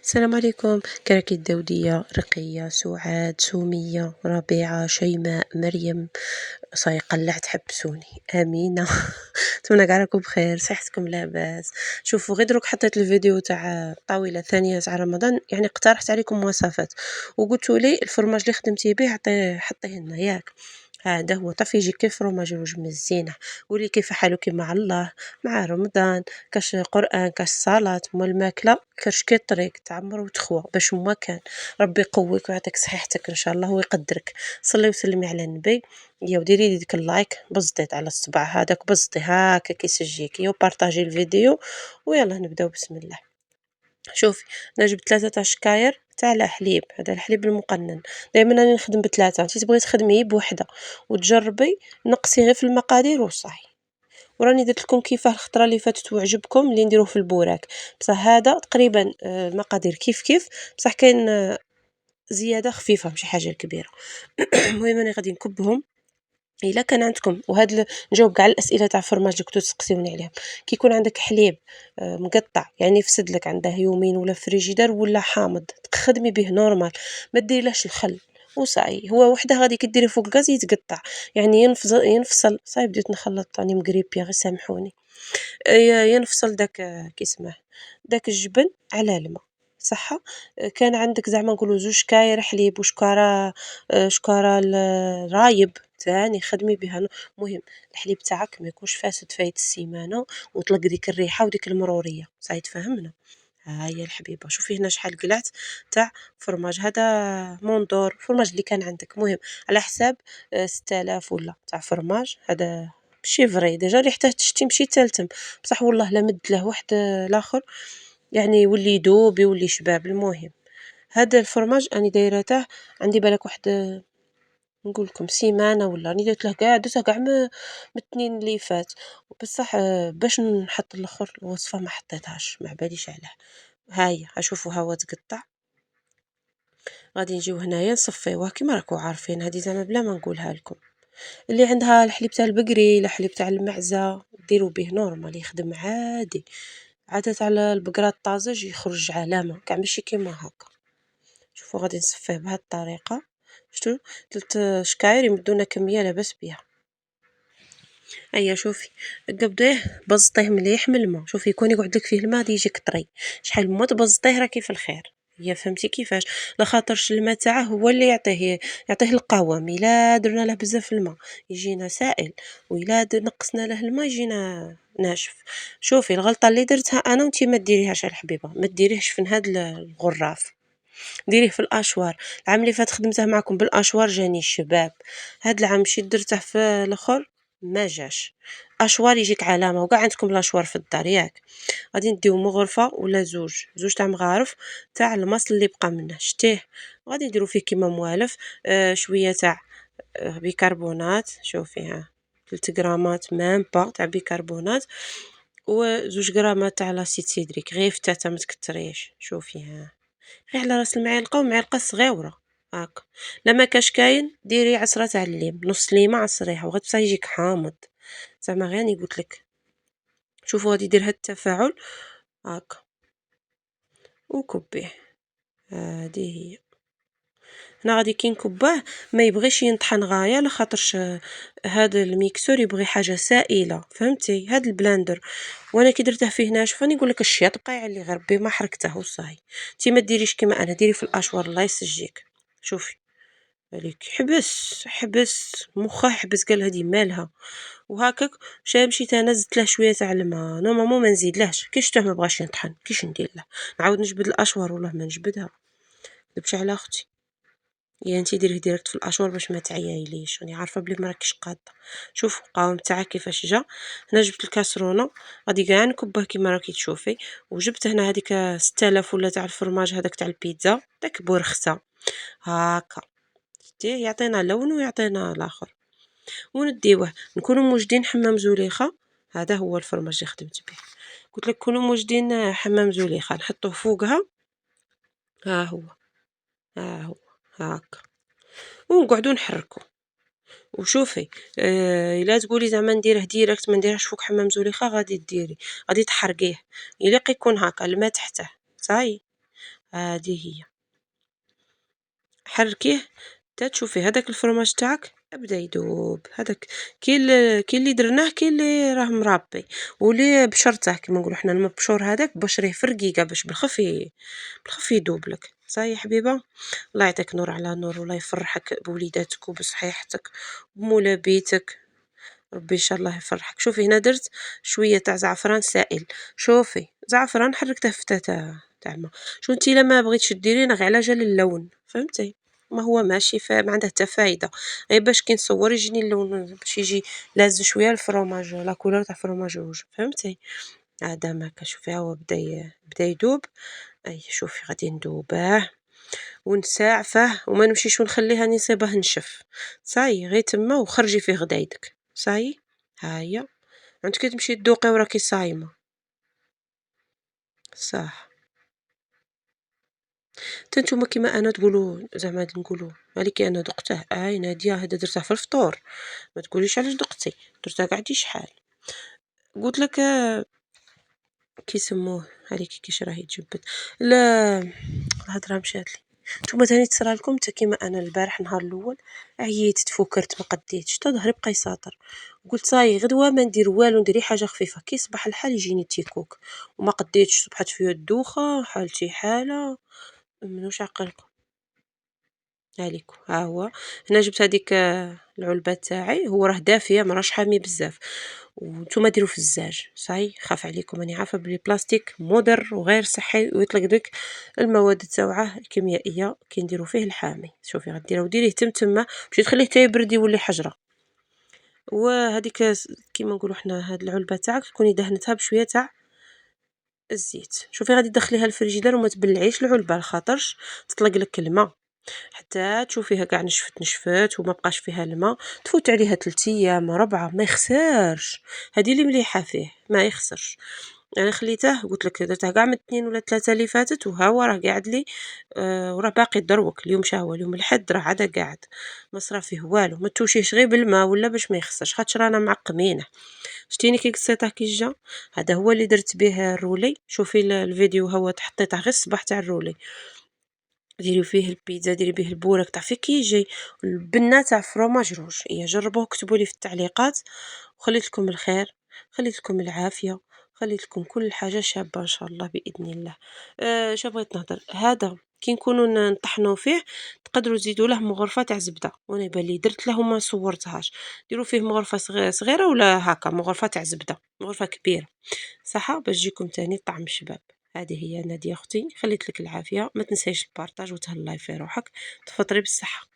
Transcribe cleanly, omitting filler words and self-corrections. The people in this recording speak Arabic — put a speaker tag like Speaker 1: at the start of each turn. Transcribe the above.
Speaker 1: السلام عليكم. كراكي الدودية، رقية، سعاد، سمية، ربيعة، شيماء، مريم، صاي قلعت حبسوني، أمينة. نتمنى كاع راكم بخير، صحتكم لاباس. شوفوا غير دروك حطيت الفيديو تاع الطاولة الثانية تاع رمضان، يعني اقترحت عليكم مواصفات وقلتوا لي الفرماج اللي خدمتي به حطيه لنا ياك. هذا هو طفي يجي كيف فرماج روج من الزينة. قولي كيف حالك مع الله، مع رمضان، كاش قرآن، كاش صلاة، مال الماكلة كاش كي الطريق تعمر وتخوى باش ما كان. ربي يقويك ويعطيك صحتك ان شاء الله ويقدرك. صلي وسلمي على النبي. يا وديري لي ديك اللايك بزطيت على الصبع هذاك، بزطي هاكا كيسجيكي وبارطاجي الفيديو. ويلا نبداو بسم الله. شوفي، انا جبت 3 تاع شكاير تاع الحليب، هذا الحليب المقنن. دائما راني نخدم ب3، انتي تبغي تخدمي بوحده وتجربي، نقصي غير في المقادير وصاي. وراني درت لكم كيفاه الخطره اللي فاتت وعجبكم اللي نديروه في البوراك. بصح هذا تقريبا المقادير كيف كيف، بصح كاين زياده خفيفه ماشي حاجه كبيره. المهم انا غادي نكبهم. الا كان عندكم نجاوب كاع الاسئله تاع الفرماج اللي كنتو تسقسيوني عليهم. كي يكون عندك حليب مقطع يعني يفسد لك، عنده يومين ولا فريجيدار ولا حامض، تخدمي به نورمال، ما ديريلهش الخل وصاي. هو وحده غادي كديري فوق الغاز يتقطع، يعني ينفصل صاي. بديت نخلط راني مقريبيه غير سامحوني. ينفصل داك كي اسمه داك الجبن على الماء صحة. كان عندك زعما نقولوا 2 شكاير حليب وشكارة شكارة رايب تاني خدمي بها. المهم الحليب تاعك ما يكونش فاسد فايت السيمانة وطلق ديك الريحة وديك المرورية، صاي تفهمنا. ها هي الحبيبة، شوفي هنا شحال قلعت تاع فرماج. هذا موندور فرماج اللي كان عندك، مهم على حساب 6000 ولا تاع فرماج. هذا ماشي فري ديجا ريحته تشتي مشي تلتم، بصح والله لا مد له واحد لاخر يعني يولي يدوب يولي شباب. المهم هذا الفرماج راني دايرته عندي بالك واحد نقول لكم سيمانه ولا راني درته كاع من الاثنين اللي فات. بصح باش نحط الاخر الوصفه ما حطيتهاش، ما باليش عليه. هاهي شوفوا ها هو تقطع. غادي نجيو هنايا نصفيوه كيما راكم عارفين، هذه زعما بلا ما نقولها لكم. اللي عندها الحليب تاع البقري الحليب تاع المعزه ديروا به نورمال يخدم عادي. عادة على البقرة الطازج يخرج علامة كاع ماشي كيما هكا. شوفوا غادي نصفيه بهذه الطريقة. شفتوا 3 شكاير يمدونا كمية لاباس بها. هيا شوفي قبضيه بزطيه مليح من الماء. شوفي يكون يقعد لك فيه الماء غادي يجيك طري، شحال ما تبزطيه راكي في الخير. هي فهمتي كيفاش؟ لخاطرش الماء تاعه هو اللي يعطيه القوام. الا درنا له بزاف الماء يجينا سائل، والا نقصنا له الماء يجينا ناشف. شوفي الغلطه اللي درتها انا وانتي ما ديريهاش الحبيبه، ما ديريهش في هذا الغراف، ديريه في الاشوار. العام اللي فات خدمته معكم بالاشوار جاني الشباب. هاد العام مشيت درته في الاخر ما جاش. اشوار يجيك علامه، وكاع عندكم الاشوار في الدار ياك. غادي نديو مغرفه ولا زوج تاع مغارف تاع المصل اللي بقى منه شتيه. غادي نديرو فيه كيما موالف شويه تاع بيكربونات. شوفي ها 3 غرامات مام با تاع بيكربونات، و2 غرامات تاع لاسيد سيدريك غير فتاته ما تكتريش. شوفي ها غير على راس المعلقه ومعلقه صغيره هاكا. لما كاش كاين ديري عصره تاع الليم، نص ليمه عصريها وغتبصح يجيك حامض زعما غير راني قلت لك. شوفوا غادي يدير هاد التفاعل هاكا وكبيه. هذه هي. هنا غادي كي نكباه ما يبغيش ينطحن غايه لخاطرش هذا الميكسور يبغي حاجه سائله، فهمتي؟ هذا البلاندر وانا كي درته فيه ناشف راني نقول لك الشياط بقى يعلي غير ربي ما حركته وصاي. انتي ما ديريش كيما انا، ديري في الاشوار الله يسجيك. شوفي عليك حبس مخه حبس، قال هذه مالها وهكاك. مشيت انا زدت له شويه تاع الماء نورمالمون ما نزيدلهش، كي شفته ما بغاش ينطحن كيش ندير له؟ نعاود نجبد الاشوار والله ما نجبدها. دبش على اختي. يا انتي ديريه ديريكت في الاشور باش ما تعيايليش، راني عارفه بلي ما راكيش قاده. شوف القوام تاعك كيفاش جا. هنا جبت الكاسرونه غادي كاع نكبه كيما راكي تشوفي. وجبت هنا هذيك 6000 ولا تاع الفرماج هذاك تاع البيتزا داك بورخته هاكا. شتيه يعطينا لون ويعطينا الاخر. ونديوه نكونوا موجدين حمام زليخه. هذا هو الفرماج اللي خدمت به. قلت لك كونوا موجدين حمام زليخه نحطوه فوقها. ها هو هاكا ونقعدوا نحركوا. وشوفي الا تقولي زعما نديره ديريكت ما نديرهاش فوق حمام زليخه غادي ديري غادي تحرقيه. يليق يكون هكا الماء تحته صاي. هذه هي. حركيه حتى تشوفي هداك الفرماج تاعك بدا يذوب. هداك كاين اللي درناه، كاين اللي راه مرابي، واللي بشرته كيما نقولوا حنا المبشور هذاك بشريه في رقيقه باش بالخف يذوب لك. صاي حبيبه، الله يعطيك نور على نور، والله يفرحك بوليداتك وبصحيحتك ومولا بيتك. ربي إن شاء الله يفرحك. شوفي هنا درت شوية تاع زعفران سائل. شوفي زعفران حركته في تاع ما، شو انتي لما بغيتش ديرينه غير على جال اللون، فهمتي؟ ما هو ماشي ما عنده حتى فايدة، غير باش كي نصور يجيني اللون، باش يجي لاز شوية الفرomage لا كولور تاع فرomage روج، فهمتي؟ هذا ماكا. شوفي ها هو بدا يذوب. اي شوفي غادي ندوباه ونساعفه وما نمشيش ونخليه راني نصيبه نشف. صاي غير تما وخرجي فيه غدايدك. صاي ها هي عندك كي تمشي تذوقي وراكي صايمه. صح. حتى نتوما كيما انا تقولوا زعما نقولوا عليكي انا دقته، اي ناديه هذا درته في الفطور، ما تقوليش علاش دقتي، درتها قعدي شحال. قلت لك كي يسموه عليكي كيش راهي تجبد. لا الهضره مشات لي. نتوما تاني تصرى لكم حتى كيما انا البارح النهار الاول عييت تفكرت ما قديتش حتى ظهري بقى يساطر. قلت صاي غدوه ما ندير والو، ندير حاجه خفيفه. كي يصبح الحال يجيني تيكوك وما قديتش، صبحت فيا الدوخه، حالتي حاله منوش عقلكم عليكم. ها هو هنا جبت هذيك العلبه تاعي، هو راه دافيه ما راهش حامي بزاف، وانتم ديروا في الزاج. صاي خاف عليكم، راني عارفه بلي بلاستيك مضر وغير صحي ويطلق لك المواد تاوعه الكيميائيه كي نديروا فيه الحامي. شوفي غديروا ديريه تما باش تخليه حتى يبرد يولي حجره. وهذيك كيما نقولوا حنا هاد العلبه تاعك تكوني دهنتها بشويه تاع الزيت. شوفي غادي تدخليها الفريجيدار وما تبلعيش العلبه لخاطرش تطلق لك الماء، حتى تشوفيها كاع نشفت وما بقاش فيها الماء، تفوت عليها 3 ايام 4 ما يخسرش. هذه اللي مليحه فيه ما يخسرش. انا خليته قلت لك درته كاع من 2 ولا 3 اللي فاتت، وها هو راه قاعد لي وراه باقي دروك. اليوم شهوه اليوم الحد راه عاد قاعد ما صرا فيه والو. ما توشيش غير بالماء ولا باش ما يخسرش، خاطر رانا معقمينه. شتيني كي قصيته كي جا. هذا هو اللي درت به الرولي. شوفي الفيديو هو حطيته غير الصباح تاع الرولي. ديري فيه البيتزا، ديري به البورك تعرفي كي يجي البنه تاع فرomage روج. يا جربوه كتبوا لي في التعليقات، وخليت لكم الخير، خليت لكم العافيه، خليت لكم كل حاجه شابه ان شاء الله باذن الله. اش بغيت نهضر هذا كي نكونوا نطحنوا فيه تقدروا تزيدوا له مغرفه تاع زبده، وانا بالي درت له وما صورتهاش. ديروا فيه مغرفه صغيره ولا هكا مغرفه تاع زبده، مغرفه كبيره صح باش تجيكم تاني طعم الشباب. هذه هي نادية أختي، خليت لك العافية، ما تنسيش البارطاج وتهلاي في روحك، تفطري بالصحة.